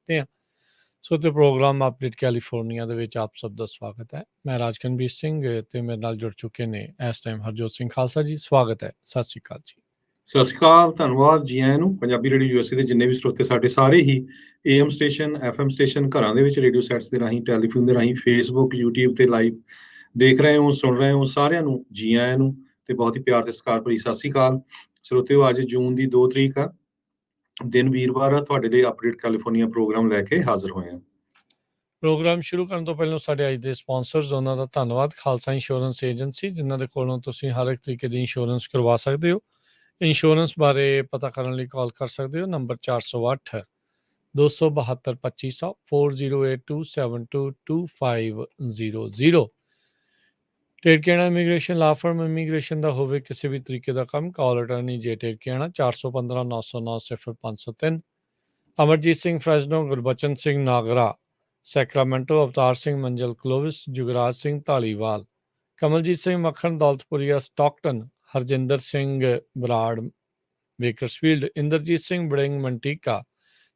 ਸਕਦੇ ਹਾਂ। ਸੋ ਤੇ ਪ੍ਰੋਗਰਾਮ ਅਪਡੇਟ ਕੈਲੀਫੋਰਨੀਆ ਦੇ ਵਿੱਚ ਆਪ ਸਭ ਦਾ ਸਵਾਗਤ ਹੈ। ਮੈਂ ਰਾਜਕਨਵੀਰ ਸਿੰਘ ਤੇ ਮੇਰੇ ਨਾਲ ਜੁੜ ਚੁੱਕੇ ਨੇ ਇਸ ਟਾਈਮ ਹਰਜੋਤ ਸਿੰਘ ਖਾਲਸਾ ਜੀ। ਸਵਾਗਤ ਹੈ, ਸਤਿ ਸ਼੍ਰੀ ਅਕਾਲ ਜੀ। ਸਤਿ ਸ਼੍ਰੀ ਅਕਾਲ, ਧੰਨਵਾਦ ਜੀ ਆਇਆਂ ਨੂੰ। ਪੰਜਾਬੀ ਰੇਡੀਓ ਯੂਐਸਏ ਦੇ ਜਿੰਨੇ ਵੀ ਸਰੋਤੇ ਸਾਡੇ ਸਾਰੇ ਹੀ AM ਸਟੇਸ਼ਨ, FM ਸਟੇਸ਼ਨ, ਘਰਾਂ ਦੇ ਵਿੱਚ ਰੇਡੀਓ ਸੈਟਸ ਦੇ ਰਾਹੀਂ, ਟੈਲੀਫੋਨ ਦੇ ਰਾਹੀਂ, ਫੇਸਬੁੱਕ, YouTube ਤੇ ਲਾਈਵ ਦੇਖ ਰਹੇ ਹੋ, ਸੁਣ ਰਹੇ ਹੋ, ਸਾਰਿਆਂ ਨੂੰ ਜੀ ਆਇਆਂ ਨੂੰ ਤੇ ਬਹੁਤ ਹੀ ਪਿਆਰ ਤੇ ਸਤਿਕਾਰ ਭਰੀ ਸਤਿ ਸ਼੍ਰੀ ਅਕਾਲ। ਸਰੋਤਿਓ, ਅੱਜ ਜੂਨ ਦੀ 2 ਤਰੀਕ ਆ, ਦਿਨ ਵੀਰਵਾਰ ਆ। ਤੁਹਾਡੇ ਲਈ ਅਪਡੇਟ ਕੈਲੀਫੋਰਨੀਆ ਪ੍ਰੋਗਰਾਮ ਲੈ ਕੇ ਹਾਜ਼ਰ ਹੋਏ ਹਾਂ। ਪ੍ਰੋਗਰਾਮ ਸ਼ੁਰੂ ਕਰਨ ਤੋਂ ਪਹਿਲਾਂ ਸਾਡੇ ਅੱਜ ਦੇ ਸਪਾਂਸਰਸ, ਉਹਨਾਂ ਦਾ ਧੰਨਵਾਦ। ਖਾਲਸਾ ਇੰਸ਼ੋਰੈਂਸ ਏਜੰਸੀ, ਜਿਨ੍ਹਾਂ ਦੇ ਕੋਲੋਂ ਤੁਸੀਂ ਹਰ ਇੱਕ ਤਰੀਕੇ ਦੀ ਇੰਸ਼ੋਰੈਂਸ ਕਰਵਾ ਸਕਦੇ ਹੋ। ਇੰਸ਼ੋਰੈਂਸ ਬਾਰੇ ਪਤਾ ਕਰਨ ਲਈ ਕਾਲ ਕਰ ਸਕਦੇ ਹੋ, ਨੰਬਰ 408 272 2500 4082722500। ਟੇਰਕੇਣਾ ਇਮੀਗ੍ਰੇਸ਼ਨ ਲਾ ਫਰਮ, ਇਮੀਗ੍ਰੇਸ਼ਨ ਦਾ ਹੋਵੇ ਕਿਸੇ ਵੀ ਤਰੀਕੇ ਦਾ ਕੰਮ, ਕਾਲ ਅਟਰਨੀ ਜੇ ਟੇਰਕੇਣਾ 415 909 0503। ਅਮਰਜੀਤ ਸਿੰਘ ਫਰੈਜ਼ਨੋ, ਗੁਰਬਚਨ ਸਿੰਘ ਨਾਗਰਾ ਸੈਕਰਾਮੈਂਟੋ, ਅਵਤਾਰ ਸਿੰਘ ਮੰਜ਼ਲ ਕਲੋਵਿਸ, ਜੁਗਰਾਜ ਸਿੰਘ ਢਾਲੀਵਾਲ, ਕਮਲਜੀਤ ਸਿੰਘ ਮੱਖਣ ਦੌਲਤਪੁਰੀਆ ਸਟਾਕਟਨ, ਹਰਜਿੰਦਰ ਸਿੰਘ ਬਰਾੜ ਬੇਕਰਸਫੀਲਡ, ਇੰਦਰਜੀਤ ਸਿੰਘ ਬੜਿੰਗ ਮੰਟੀਕਾ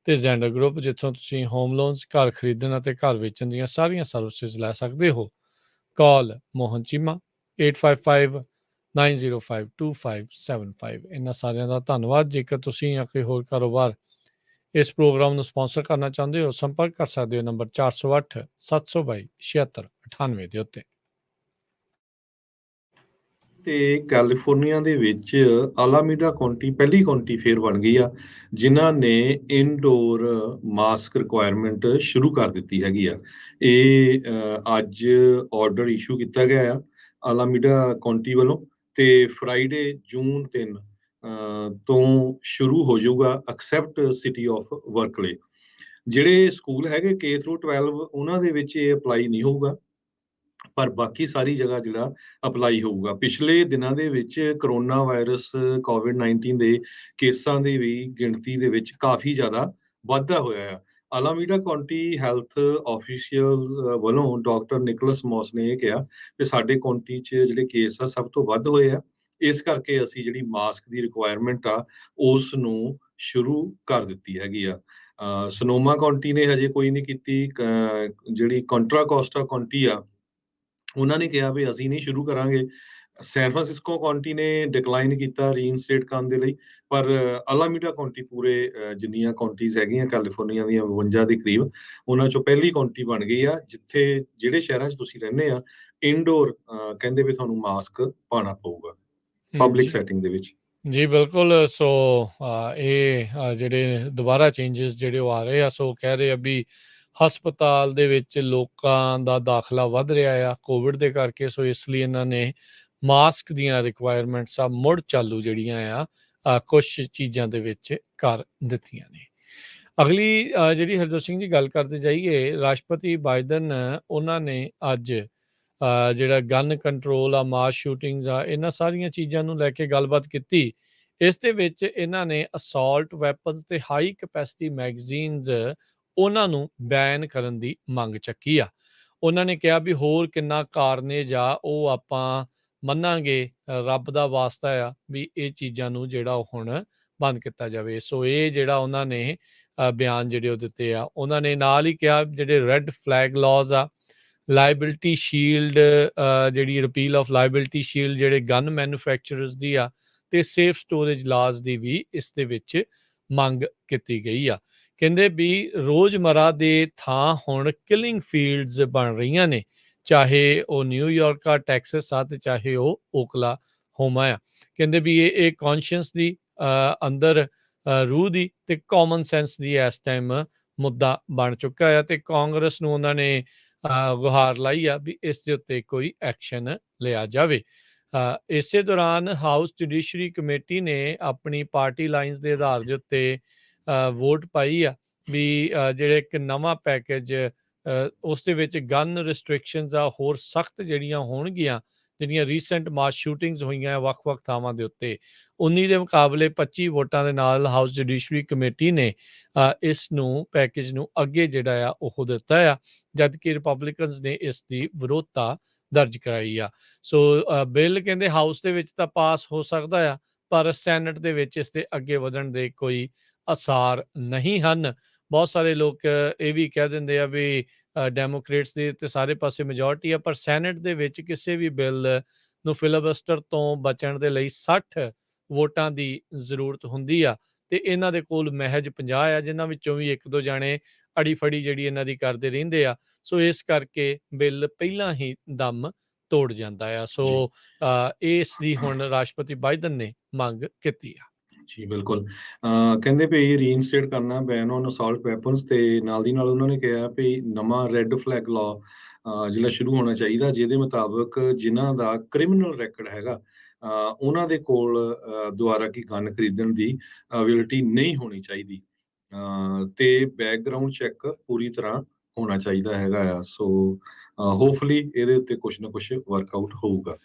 ਤੇ ਜ਼ੈਂਡਰ ਗਰੁੱਪ, ਜਿੱਥੋਂ ਤੁਸੀਂ ਹੋਮ ਲੋਨਸ, ਘਰ ਖਰੀਦਣ ਅਤੇ ਘਰ ਵੇਚਣ ਦੀਆਂ ਸਾਰੀਆਂ ਸਰਵਿਸਿਜ਼ ਲੈ ਸਕਦੇ ਹੋ। ਕਾਲ ਮੋਹਨ ਚੀਮਾ 8559052575। ਇਹਨਾਂ ਸਾਰਿਆਂ ਦਾ ਧੰਨਵਾਦ। ਜੇਕਰ ਤੁਸੀਂ ਜਾਂ ਕੋਈ ਹੋਰ ਕਾਰੋਬਾਰ ਇਸ ਪ੍ਰੋਗਰਾਮ ਨੂੰ ਸਪਾਂਸਰ ਕਰਨਾ ਚਾਹੁੰਦੇ ਹੋ, ਸੰਪਰਕ ਕਰ ਸਕਦੇ ਹੋ ਨੰਬਰ 408 722 7698 ਦੇ ਉੱਤੇ। ਤੇ ਕੈਲੀਫੋਰਨੀਆ ਦੇ ਵਿੱਚ ਆਲਾਮੀਡਾ ਕਾਉਂਟੀ ਪਹਿਲੀ ਕਾਉਂਟੀ ਫੇਰ ਬਣ ਗਈ ਆ, ਜਿਨ੍ਹਾਂ ਨੇ ਇਨਡੋਰ ਮਾਸਕ ਰਿਕੁਆਇਰਮੈਂਟ ਸ਼ੁਰੂ ਕਰ ਦਿੱਤੀ ਹੈਗੀ ਆ। ਇਹ ਅੱਜ ਆਰਡਰ ਇਸ਼ੂ ਕੀਤਾ ਗਿਆ ਆ ਆਲਾਮੀਡਾ ਕਾਉਂਟੀ ਵੱਲੋਂ, ਤੇ ਫਰਾਈਡੇ ਜੂਨ 3 ਤੋਂ ਸ਼ੁਰੂ ਹੋ ਜਾਊਗਾ ਐਕਸੈਪਟ ਸਿਟੀ ਆਫ ਵਰਕਲੇ। ਜਿਹੜੇ ਸਕੂਲ ਹੈਗੇ K through 12, ਉਹਨਾਂ ਦੇ ਵਿੱਚ ਇਹ ਅਪਲਾਈ ਨਹੀਂ ਹੋਊਗਾ, ਪਰ ਬਾਕੀ ਸਾਰੀ ਜਗ੍ਹਾ ਜਿਹੜਾ ਅਪਲਾਈ ਹੋਊਗਾ। ਪਿਛਲੇ ਦਿਨਾਂ ਦੇ ਵਿੱਚ ਕਰੋਨਾ ਵਾਇਰਸ COVID-19 ਦੇ ਕੇਸਾਂ ਦੀ ਵੀ ਗਿਣਤੀ ਦੇ ਵਿੱਚ ਕਾਫੀ ਜ਼ਿਆਦਾ ਵਾਧਾ ਹੋਇਆ ਆ। ਆਲਾਮੀਡਾ ਕਾਉਂਟੀ ਹੈਲਥ ਆਫੀਸ਼ੀਅਲ ਵੱਲੋਂ ਡਾਕਟਰ ਨਿਕੋਲਸ ਮੌਸ ਨੇ ਇਹ ਕਿਹਾ ਕਿ ਸਾਡੇ ਕਾਉਂਟੀ 'ਚ ਜਿਹੜੇ ਕੇਸ ਆ ਸਭ ਤੋਂ ਵੱਧ ਹੋਏ ਆ, ਇਸ ਕਰਕੇ ਅਸੀਂ ਜਿਹੜੀ ਮਾਸਕ ਦੀ ਰਿਕੁਆਇਰਮੈਂਟ ਆ ਉਸ ਨੂੰ ਸ਼ੁਰੂ ਕਰ ਦਿੱਤੀ ਹੈਗੀ ਆ। ਸਨੋਮਾ ਕਾਉਂਟੀ ਨੇ ਹਜੇ ਕੋਈ ਨਹੀਂ ਕੀਤੀ। ਜਿਹੜੀ ਕੰਟਰਾ ਕੋਸਟਾ ਕਾਉਂਟੀ ਆ, ਉਹਨਾਂ ਨੇ ਕਿਹਾ ਵੀ ਅਸੀਂ ਨਹੀਂ ਸ਼ੁਰੂ ਕਰਾਂਗੇ। ਸੈਨ ਫਰਾਂਸਿਸਕੋ ਕਾਉਂਟੀ ਨੇ ਡਿਕਲਾਈਨ ਕੀਤਾ ਰੀਇਨਸਟੇਟ ਕਰਨ ਦੇ ਲਈ, ਪਰ ਆਲਾਮੀਡਾ ਕਾਉਂਟੀ ਪੂਰੇ ਜਿੰਨੀਆਂ ਕਾਉਂਟੀਜ਼ ਹੈਗੀਆਂ ਕੈਲੀਫੋਰਨੀਆ ਦੀਆਂ 52 ਦੇ ਕਰੀਬ, ਉਹਨਾਂ ਚੋਂ ਪਹਿਲੀ ਕਾਉਂਟੀ ਬਣ ਗਈ ਆ ਜਿੱਥੇ ਜਿਹੜੇ ਸ਼ਹਿਰਾਂ 'ਚ ਤੁਸੀਂ ਰਹਿੰਦੇ ਆ ਇਨਡੋਰ ਕਹਿੰਦੇ ਵੀ ਤੁਹਾਨੂੰ ਮਾਸਕ ਪਾਉਣਾ ਪਊਗਾ ਪਬਲਿਕ ਸੈਟਿੰਗ ਦੇ ਵਿੱਚ। ਜੀ ਬਿਲਕੁਲ। ਸੋ ਇਹ ਜਿਹੜੇ ਦੁਬਾਰਾ ਚੇਂਜਸ ਜਿਹੜੇ ਉਹ ਆ ਰਹੇ ਆ, ਸੋ ਕਹਿ ਰਹੇ ਆ ਵੀ ਹਸਪਤਾਲ ਦੇ ਵਿੱਚ ਲੋਕਾਂ ਦਾ ਦਾਖਲਾ ਵੱਧ ਰਿਹਾ ਆ ਕੋਵਿਡ ਦੇ ਕਰਕੇ, ਸੋ ਇਸ ਲਈ ਇਹਨਾਂ ਨੇ ਮਾਸਕ ਦੀਆਂ ਰਿਕੁਆਇਰਮੈਂਟਸ ਆ ਮੁੜ ਚਾਲੂ ਜਿਹੜੀਆਂ ਆ ਕੁਛ ਚੀਜ਼ਾਂ ਦੇ ਵਿੱਚ ਕਰ ਦਿੱਤੀਆਂ ਨੇ। ਅਗਲੀ ਜਿਹੜੀ ਹਰਜੋਤ ਸਿੰਘ ਜੀ ਗੱਲ ਕਰਦੇ ਜਾਈਏ, ਰਾਸ਼ਟਰਪਤੀ ਬਾਈਡਨ ਉਹਨਾਂ ਨੇ ਅੱਜ ਜਿਹੜਾ ਗਨ ਕੰਟਰੋਲ ਆ, ਮਾਸ ਸ਼ੂਟਿੰਗਸ ਆ, ਇਹਨਾਂ ਸਾਰੀਆਂ ਚੀਜ਼ਾਂ ਨੂੰ ਲੈ ਕੇ ਗੱਲਬਾਤ ਕੀਤੀ। ਇਸ ਦੇ ਵਿੱਚ ਇਹਨਾਂ ਨੇ ਅਸੌਲਟ ਵੈਪਨਸ ਤੇ ਹਾਈ ਕੈਪੈਸਿਟੀ ਮੈਗਜ਼ੀਨਸ ਉਹਨਾਂ ਨੂੰ ਬੈਨ ਕਰਨ ਦੀ ਮੰਗ ਚੱਕੀ ਆ। ਉਹਨਾਂ ਨੇ ਕਿਹਾ ਵੀ ਹੋਰ ਕਿੰਨਾ ਕਾਰਨੇਜ ਆ ਉਹ ਆਪਾਂ ਮੰਨਾਂਗੇ, ਰੱਬ ਦਾ ਵਾਸਤਾ ਆ ਵੀ ਇਹ ਚੀਜ਼ਾਂ ਨੂੰ ਜਿਹੜਾ ਉਹ ਹੁਣ ਬੰਦ ਕੀਤਾ ਜਾਵੇ। ਸੋ ਇਹ ਜਿਹੜਾ ਉਹਨਾਂ ਨੇ ਬਿਆਨ ਜਿਹੜੇ ਉਹ ਦਿੱਤੇ ਆ, ਉਹਨਾਂ ਨੇ ਨਾਲ ਹੀ ਕਿਹਾ ਜਿਹੜੇ ਰੈੱਡ ਫਲੈਗ ਲਾਜ਼ ਆ, ਲਾਇਬਿਲਟੀ ਸ਼ੀਲਡ, ਜਿਹੜੀ ਰਿਪੀਲ ਆਫ ਲਾਇਬਿਲਟੀ ਸ਼ੀਲਡ ਜਿਹੜੇ ਗਨ ਮੈਨੂਫੈਕਚਰਰਸ ਦੀ ਆ, ਤੇ ਸੇਫ ਸਟੋਰੇਜ ਲਾਜ਼ ਦੀ ਵੀ ਇਸ ਦੇ ਵਿੱਚ ਮੰਗ ਕੀਤੀ ਗਈ ਆ। ਕਹਿੰਦੇ ਵੀ ਰੋਜ਼ਮਰਾ ਦੇ ਥਾਂ ਹੁਣ ਕਿਲਿੰਗ ਫੀਲਡਸ ਬਣ ਰਹੀਆਂ ਨੇ, ਚਾਹੇ ਉਹ ਨਿਊਯਾਰਕ ਆ, ਟੈਕਸਸ ਆ, ਤੇ ਚਾਹੇ ਉਹ ਓਕਲਾਹੋਮਾ ਆ। ਕਹਿੰਦੇ ਵੀ ਇਹ ਕੌਨਸ਼ੀਅਸ ਦੀ ਅੰਦਰ ਰੂਹ ਦੀ ਤੇ ਕਾਮਨ ਸੈਂਸ ਦੀ ਇਸ ਟਾਈਮ ਮੁੱਦਾ ਬਣ ਚੁੱਕਾ ਆ, ਤੇ ਕਾਂਗਰਸ ਨੂੰ ਉਹਨਾਂ ਨੇ ਗੁਹਾਰ ਲਾਈ ਆ ਵੀ ਇਸ ਦੇ ਉੱਤੇ ਕੋਈ ਐਕਸ਼ਨ ਲਿਆ ਜਾਵੇ। ਇਸੇ ਦੌਰਾਨ ਹਾਊਸ ਜੁਡੀਸ਼ਰੀ ਕਮੇਟੀ ਨੇ ਆਪਣੀ ਪਾਰਟੀ ਲਾਈਨਸ ਦੇ ਆਧਾਰ ਦੇ ਉੱਤੇ ਵੋਟ ਪਾਈ ਆ ਵੀ ਜਿਹੜੇ ਇੱਕ ਨਵਾਂ ਪੈਕੇਜ ਉਸ ਦੇ ਵਿੱਚ ਗਨ ਰਿਸਟ੍ਰਿਕਸ਼ਨਸ ਆ ਹੋਰ ਸਖਤ ਜਿਹੜੀਆਂ ਹੋਣਗੀਆਂ, ਜਿਹੜੀਆਂ ਰੀਸੈਂਟ ਮਾਸ ਸ਼ੂਟਿੰਗਸ ਹੋਈਆਂ ਵੱਖ-ਵੱਖ ਥਾਵਾਂ ਦੇ ਉੱਤੇ, 19 ਦੇ ਮੁਕਾਬਲੇ 25 ਵੋਟਾਂ ਦੇ ਨਾਲ ਹਾਊਸ ਜੁਡੀਸ਼ਰੀ ਕਮੇਟੀ ਨੇ ਇਸ ਨੂੰ ਪੈਕੇਜ ਨੂੰ ਅੱਗੇ ਜਿਹੜਾ ਆ ਉਹ ਦਿੱਤਾ ਆ, ਜਦ ਕਿ ਰਿਪਬਲਿਕਨਸ ਨੇ ਇਸ ਦੀ ਵਿਰੋਧਤਾ ਦਰਜ ਕਰਾਈ ਆ। ਸੋ ਬਿੱਲ ਕਹਿੰਦੇ ਹਾਊਸ ਦੇ ਵਿੱਚ ਤਾਂ ਪਾਸ ਹੋ ਸਕਦਾ ਆ, ਪਰ ਸੈਨੇਟ ਦੇ ਵਿੱਚ ਇਸ ਦੇ ਅੱਗੇ ਵਧਣ ਦੇ ਕੋਈ ਆਸਾਰ ਨਹੀਂ ਹਨ। ਬਹੁਤ ਸਾਰੇ ਲੋਕ ਇਹ ਵੀ ਕਹਿ ਦਿੰਦੇ ਆ ਵੀ ਡੈਮੋਕ੍ਰੇਟਸ ਦੀ ਤੇ ਸਾਰੇ ਪਾਸੇ ਮੈਜੋਰਟੀ ਆ, ਪਰ ਸੈਨੇਟ ਦੇ ਵਿੱਚ ਕਿਸੇ ਵੀ ਬਿੱਲ ਨੂੰ ਫਿਲਬਸਟਰ ਤੋਂ ਬਚਣ ਦੇ ਲਈ 60 ਵੋਟਾਂ ਦੀ ਜ਼ਰੂਰਤ ਹੁੰਦੀ ਆ, ਤੇ ਇਹਨਾਂ ਦੇ ਕੋਲ ਮਹਿਜ 50 ਆ, ਜਿਨ੍ਹਾਂ ਵਿੱਚੋਂ ਵੀ ਇੱਕ ਦੋ ਜਾਣੇ ਅੜੀ ਫੜੀ ਜਿਹੜੀ ਇਹਨਾਂ ਦੀ ਕਰਦੇ ਰਹਿੰਦੇ ਆ। ਸੋ ਇਸ ਕਰਕੇ ਬਿੱਲ ਪਹਿਲਾਂ ਹੀ ਦਮ ਤੋੜ ਜਾਂਦਾ ਆ। ਸੋ ਜੀ ਇਸ ਦੀ ਹੁਣ ਰਾਸ਼ਟਰਪਤੀ ਬਾਈਡਨ ਨੇ ਮੰਗ ਕੀਤੀ ਆ। ਜੀ ਬਿਲਕੁਲ। ਕਹਿੰਦੇ ਵੀ ਰੀਇਨਸਟੇਟ ਕਰਨਾ ਬੈਨ ਔਨ ਅਸਾਲਟ ਵੈਪਨਸ, ਤੇ ਨਾਲ ਦੀ ਨਾਲ ਉਹਨਾਂ ਨੇ ਕਿਹਾ ਵੀ ਨਵਾਂ ਰੈੱਡ ਫਲੈਗ ਲਾਅ ਜਿਹੜਾ ਸ਼ੁਰੂ ਹੋਣਾ ਚਾਹੀਦਾ, ਜਿਹਦੇ ਮੁਤਾਬਕ ਜਿਨ੍ਹਾਂ ਦਾ ਕ੍ਰਿਮੀਨਲ ਰੈਕਡ ਹੈਗਾ ਉਹਨਾਂ ਦੇ ਕੋਲ ਦੁਬਾਰਾ ਕੀ ਗਨ ਖਰੀਦਣ ਦੀ ਅਬਿਲਿਟੀ ਨਹੀਂ ਹੋਣੀ ਚਾਹੀਦੀ, ਤੇ ਬੈਕਗਰਾਊਂਡ ਚੈੱਕ ਪੂਰੀ ਤਰ੍ਹਾਂ ਹੋਣਾ ਚਾਹੀਦਾ ਹੈਗਾ ਆ। ਸੋ ਹੋਪਫੁਲੀ ਇਹਦੇ ਉੱਤੇ ਕੁਛ ਨਾ ਕੁਛ ਵਰਕਆਊਟ ਹੋਊਗਾ।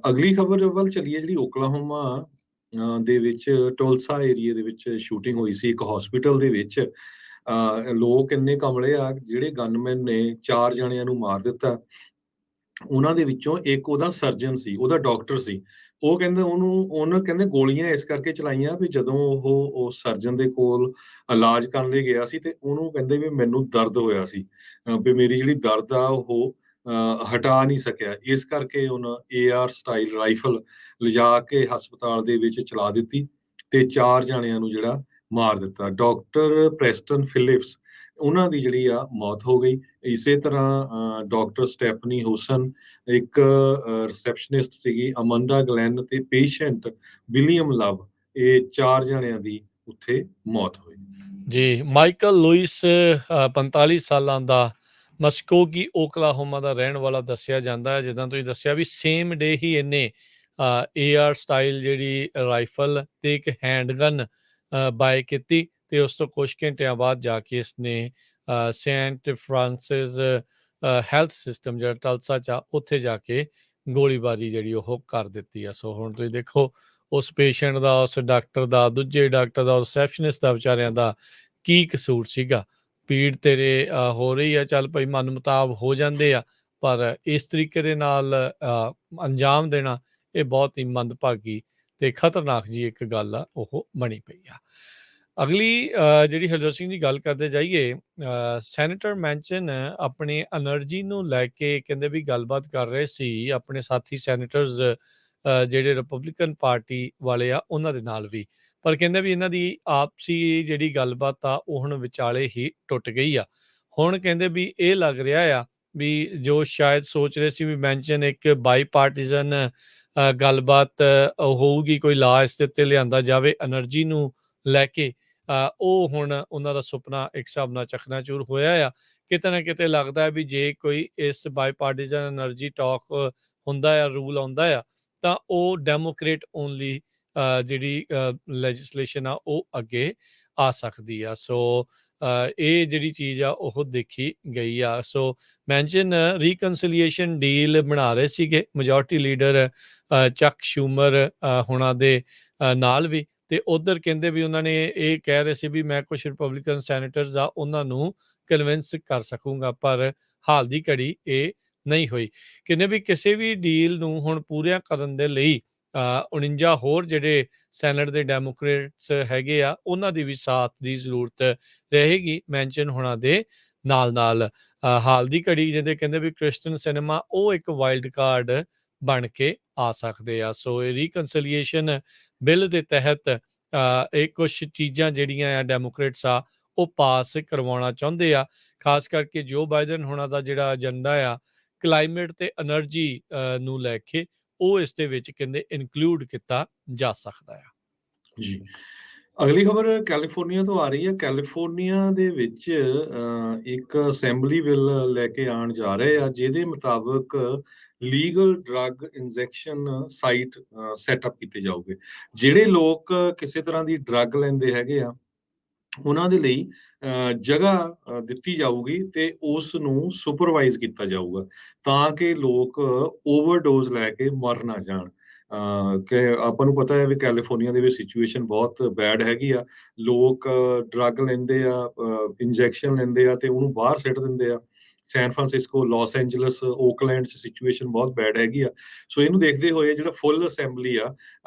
ਅਗਲੀ ਖਬਰ ਵੱਲ ਚੱਲੀਏ, ਜਿਹੜੀ ਓਕਲਾਹੋਮਾ ਦੇ ਵਿੱਚ ਟੋਲਸਾ ਏਰੀਏ ਦੇ ਵਿੱਚ ਸ਼ੂਟਿੰਗ ਹੋਈ ਸੀ ਇੱਕ ਹਸਪੀਟਲ ਦੇ ਵਿੱਚ। ਲੋਕ ਇੰਨੇ ਕਮਲੇ ਆ, ਜਿਹੜੇ ਗਨਮੈਨ ਨੇ 4 ਜਣਿਆਂ ਨੂੰ ਮਾਰ ਦਿੱਤਾ। ਉਹਨਾਂ ਦੇ ਵਿੱਚੋਂ ਇੱਕ ਉਹਦਾ ਸਰਜਨ ਸੀ, ਉਹਦਾ ਡਾਕਟਰ ਸੀ। ਉਹ ਕਹਿੰਦੇ ਉਹਨੂੰ ਕਹਿੰਦੇ ਗੋਲੀਆਂ ਇਸ ਕਰਕੇ ਚਲਾਈਆਂ ਵੀ ਜਦੋਂ ਉਹ ਉਸ ਸਰਜਨ ਦੇ ਕੋਲ ਇਲਾਜ ਕਰਨ ਲਈ ਗਿਆ ਸੀ, ਤੇ ਉਹਨੂੰ ਕਹਿੰਦੇ ਵੀ ਮੈਨੂੰ ਦਰਦ ਹੋਇਆ ਸੀ, ਵੀ ਮੇਰੀ ਜਿਹੜੀ ਦਰਦ ਆ ਉਹ ਹਟਾ ਨਹੀਂ ਸਕਿਆ, ਇਸ ਕਰਕੇ ਉਹਨਾਂ AR ਸਟਾਈਲ ਰਾਈਫਲ ਲਿਜਾ ਕੇ ਹਸਪਤਾਲ ਦੇ ਵਿੱਚ ਚਲਾ ਦਿੱਤੀ ਤੇ 4 ਜਾਣਿਆਂ ਨੂੰ ਜਿਹੜਾ ਮਾਰ ਦਿੱਤਾ। ਡਾਕਟਰ ਪ੍ਰੈਸਟਨ ਫਿਲਿਪਸ, ਉਹਨਾਂ ਦੀ ਜਿਹੜੀ ਆ ਮੌਤ ਹੋ ਗਈ। ਇਸੇ ਤਰ੍ਹਾਂ ਡਾਕਟਰ ਸਟੈਫਨੀ ਹੁਸਨ, ਇੱਕ ਰਿਸੈਪਸ਼ਨਿਸਟ ਸੀਗੀ ਅਮੰਡਾ ਗਲੈਨ, ਤੇ ਪੇਸ਼ੈਂਟ ਵਿਲੀਅਮ ਲਵ, ਇਹ 4 ਜਣਿਆਂ ਦੀ ਉੱਥੇ ਮੌਤ ਹੋਈ। ਜੀ, ਮਾਈਕਲ ਲੂਇਸ 45 ਸਾਲਾਂ ਦਾ ਮਸਕੋਗੀ ਓਕਲਾਹੋਮਾ ਦਾ ਰਹਿਣ ਵਾਲਾ ਦੱਸਿਆ ਜਾਂਦਾ ਹੈ। ਜਿੱਦਾਂ ਤੁਸੀਂ ਦੱਸਿਆ ਵੀ ਸੇਮ ਡੇ ਹੀ ਇਹਨੇ AR ਸਟਾਈਲ ਜਿਹੜੀ ਰਾਈਫਲ ਤੇ ਇੱਕ ਹੈਂਡਗਨ ਬਾਏ ਕੀਤੀ, ਤੇ ਉਸ ਤੋਂ ਕੁਝ ਘੰਟਿਆਂ ਬਾਅਦ ਜਾ ਕੇ ਇਸਨੇ ਸੈਂਟ ਫਰਾਂਸਿਸ ਹੈਲਥ ਸਿਸਟਮ ਜਿਹੜਾ ਟਲਸਾ 'ਚ ਆ, ਉੱਥੇ ਜਾ ਕੇ ਗੋਲੀਬਾਰੀ ਜਿਹੜੀ ਉਹ ਕਰ ਦਿੱਤੀ ਆ। ਸੋ ਹੁਣ ਤੁਸੀਂ ਦੇਖੋ ਉਸ ਪੇਸ਼ੈਂਟ ਦਾ, ਉਸ ਡਾਕਟਰ ਦਾ, ਦੂਜੇ ਡਾਕਟਰ ਦਾ, ਰਿਸੈਪਸ਼ਨਿਸਟ ਦਾ, ਵਿਚਾਰਿਆਂ ਦਾ ਕੀ ਕਸੂਰ ਸੀਗਾ। ਪੀੜ ਤੇਰੇ ਹੋ ਰਹੀ ਆ, ਚੱਲ ਭਾਈ ਮਨ ਮੁਤਾਬ ਹੋ ਜਾਂਦੇ ਆ, ਪਰ ਇਸ ਤਰੀਕੇ ਦੇ ਨਾਲ ਅੰਜਾਮ ਦੇਣਾ ਇਹ ਬਹੁਤ ਹੀ ਮੰਦਭਾਗੀ ਤੇ ਖਤਰਨਾਕ ਜੀ ਇੱਕ ਗੱਲ ਆ, ਉਹ ਬਣੀ ਪਈ ਆ। ਅਗਲੀ ਜਿਹੜੀ ਹਰਜੋਤ ਸਿੰਘ ਦੀ ਗੱਲ ਕਰਦੇ ਜਾਈਏ, ਸੈਨੇਟਰ ਮੈਂਚਨ ਆਪਣੀ એનર્ਜੀ ਨੂੰ ਲੈ ਕੇ ਕਹਿੰਦੇ ਵੀ ਗੱਲਬਾਤ ਕਰ ਰਹੇ ਸੀ ਆਪਣੇ ਸਾਥੀ ਸੈਨੇਟਰਸ ਜਿਹੜੇ ਰਿਪਬਲਿਕਨ ਪਾਰਟੀ ਵਾਲੇ ਆ ਉਹਨਾਂ ਦੇ ਨਾਲ ਵੀ, ਪਰ ਕਹਿੰਦੇ ਵੀ ਇਹਨਾਂ ਦੀ ਆਪਸੀ ਜਿਹੜੀ ਗੱਲਬਾਤ ਆ ਉਹ ਹੁਣ ਵਿਚਾਲੇ ਹੀ ਟੁੱਟ ਗਈ ਆ। ਹੁਣ ਕਹਿੰਦੇ ਵੀ ਇਹ ਲੱਗ ਰਿਹਾ ਆ ਵੀ ਜੋ ਸ਼ਾਇਦ ਸੋਚ ਰਹੇ ਸੀ ਵੀ ਮੈਂਚਨ ਇੱਕ ਬਾਈ ਪਾਰਟੀਜ਼ਨ ਗੱਲਬਾਤ ਹੋਊਗੀ, ਕੋਈ ਲਾ ਇਸ ਦੇ ਉੱਤੇ ਲਿਆਂਦਾ ਜਾਵੇ એનર્ਜੀ ਨੂੰ ਲੈ ਕੇ, ਉਹ ਹੁਣ ਉਹਨਾਂ ਦਾ ਸੁਪਨਾ ਇੱਕ ਹਿਸਾਬ ਨਾਲ ਚਕਨਾਚੂਰ ਹੋਇਆ ਆ। ਕਿਤੇ ਨਾ ਕਿਤੇ ਲੱਗਦਾ ਹੈ ਵੀ ਜੇ ਕੋਈ ਇਸ ਬਾਈ ਪਾਰਟੀਜ਼ਨ એનર્ਜੀ ਟਾਕ ਹੁੰਦਾ ਆ, ਰੂਲ ਆਉਂਦਾ ਆ, ਤਾਂ ਉਹ ਡੈਮੋਕ੍ਰੇਟ ਓਨਲੀ ਜਿਹੜੀ ਲੈਜਿਸਲੇਸ਼ਨ ਆ ਉਹ ਅੱਗੇ ਆ ਸਕਦੀ ਆ। ਸੋ ਇਹ ਜਿਹੜੀ ਚੀਜ਼ ਆ ਉਹ ਦੇਖੀ ਗਈ ਆ। ਸੋ ਮੈਂਸ਼ਨ ਰੀਕਨਸੀਲੀਏਸ਼ਨ ਡੀਲ ਬਣਾ ਰਹੇ ਸੀਗੇ ਮੈਜੋਰਟੀ ਲੀਡਰ ਚੱਕ ਸ਼ੂਮਰ ਹੁਣਾਂ ਦੇ ਨਾਲ ਵੀ, ਤੇ ਉਧਰ ਕਹਿੰਦੇ ਵੀ ਉਹਨਾਂ ਨੇ ਇਹ ਕਹਿ ਰਹੇ ਸੀ ਵੀ ਮੈਂ ਕੁਝ ਰਿਪਬਲਿਕਨ ਸੈਨੇਟਰਸ ਆ ਉਹਨਾਂ ਨੂੰ ਕਨਵਿੰਸ ਕਰ ਸਕੂੰਗਾ, ਪਰ ਹਾਲ ਦੀ ਘੜੀ ਇਹ ਨਹੀਂ ਹੋਈ। ਕਹਿੰਦੇ ਵੀ ਕਿਸੇ ਵੀ ਡੀਲ ਨੂੰ ਹੁਣ ਪੂਰੀਆਂ ਕਰਨ ਦੇ ਲਈ 49 ਹੋਰ ਜਿਹੜੇ ਸੈਨੇਟ ਦੇ ਡੈਮੋਕ੍ਰੇਟਸ ਹੈਗੇ ਆ ਉਹਨਾਂ ਦੀ ਵੀ ਸਾਥ ਦੀ ਜ਼ਰੂਰਤ ਰਹੇਗੀ ਮੈਂਸ਼ਨ ਹੋਣਾ ਦੇ ਨਾਲ ਨਾਲ। ਹਾਲ ਦੀ ਘੜੀ ਜਿਹਦੇ ਕਹਿੰਦੇ ਵੀ ਕ੍ਰਿਸਟਨ ਸਿਨੇਮਾ ਉਹ ਇੱਕ ਵਾਈਲਡ ਕਾਰਡ ਬਣ ਕੇ ਆ ਸਕਦੇ ਆ। ਸੋ ਇਹ ਰੀਕਨਸੀਲੀਏਸ਼ਨ ਬਿੱਲ ਦੇ ਤਹਿਤ ਇਹ ਕੁਛ ਚੀਜ਼ਾਂ ਜਿਹੜੀਆਂ ਆ ਡੈਮੋਕ੍ਰੇਟਸ ਆ ਉਹ ਪਾਸ ਕਰਵਾਉਣਾ ਚਾਹੁੰਦੇ ਆ। ਖਾਸ ਕਰਕੇ ਜੋ ਬਾਈਡਨ ਹੋਣਾ ਦਾ ਜਿਹੜਾ ਏਜੰਡਾ ਆ ਕਲਾਈਮੇਟ ਤੇ એનર્ਜੀ ਨੂੰ ਲੈ ਕੇ, ਉਹ ਇਸ ਦੇ ਵਿੱਚ ਕਹਿੰਦੇ ਇਨਕਲੂਡ ਕੀਤਾ ਜਾ ਸਕਦਾ ਆ। ਜੀ, ਅਗਲੀ ਖਬਰ ਕੈਲੀਫੋਰਨੀਆ ਤੋਂ ਆ ਰਹੀ ਹੈ। ਕੈਲੀਫੋਰਨੀਆ ਦੇ ਵਿੱਚ ਇੱਕ ਅਸੈਂਬਲੀ ਬਿੱਲ ਲੈ ਕੇ ਆਉਣ ਜਾ ਰਹੇ ਆ, ਜਿਹਦੇ ਮੁਤਾਬਕ legal drug injection site setup ਕੀਤੇ ਜਾਊਗੇ। ਜਿਹੜੇ ਲੋਕ ਕਿਸੇ ਤਰ੍ਹਾਂ ਦੀ ਡਰੱਗ ਲੈਂਦੇ ਹੈਗੇ ਆ ਉਹਨਾਂ ਦੇ ਲਈ ਜਗ੍ਹਾ ਦਿੱਤੀ ਜਾਊਗੀ ਤੇ ਉਸ ਨੂੰ ਸੁਪਰਵਾਈਜ਼ ਕੀਤਾ ਜਾਊਗਾ, ਤਾਂ ਕਿ ਲੋਕ ਓਵਰਡੋਜ਼ ਲੈ ਕੇ ਮਰ ਨਾ ਜਾਣ। ਕਿ ਆਪਾਂ ਨੂੰ ਪਤਾ ਹੈ ਵੀ ਕੈਲੀਫੋਰਨੀਆ ਦੇ ਵਿੱਚ ਸਿਚੁਏਸ਼ਨ ਬਹੁਤ ਬੈਡ ਹੈਗੀ ਆ। ਲੋਕ ਡਰੱਗ ਲੈਂਦੇ ਆ, ਇੰਜੈਕਸ਼ਨ ਲੈਂਦੇ ਆ ਤੇ ਉਹਨੂੰ ਬਾਹਰ ਸਿੱਟ ਦਿੰਦੇ ਆ। San Francisco, Los Angeles, Oakland 'ਚ ਸਿਚੁਏਸ਼ਨ ਬਹੁਤ ਬੈਡ ਹੈਗੀ ਆ। ਸੋ ਇਹਨੂੰ ਦੇਖਦੇ ਹੋਏ ਜਿਹੜਾ ਫੁੱਲ ਅਸੈਂਬਲੀ ਆ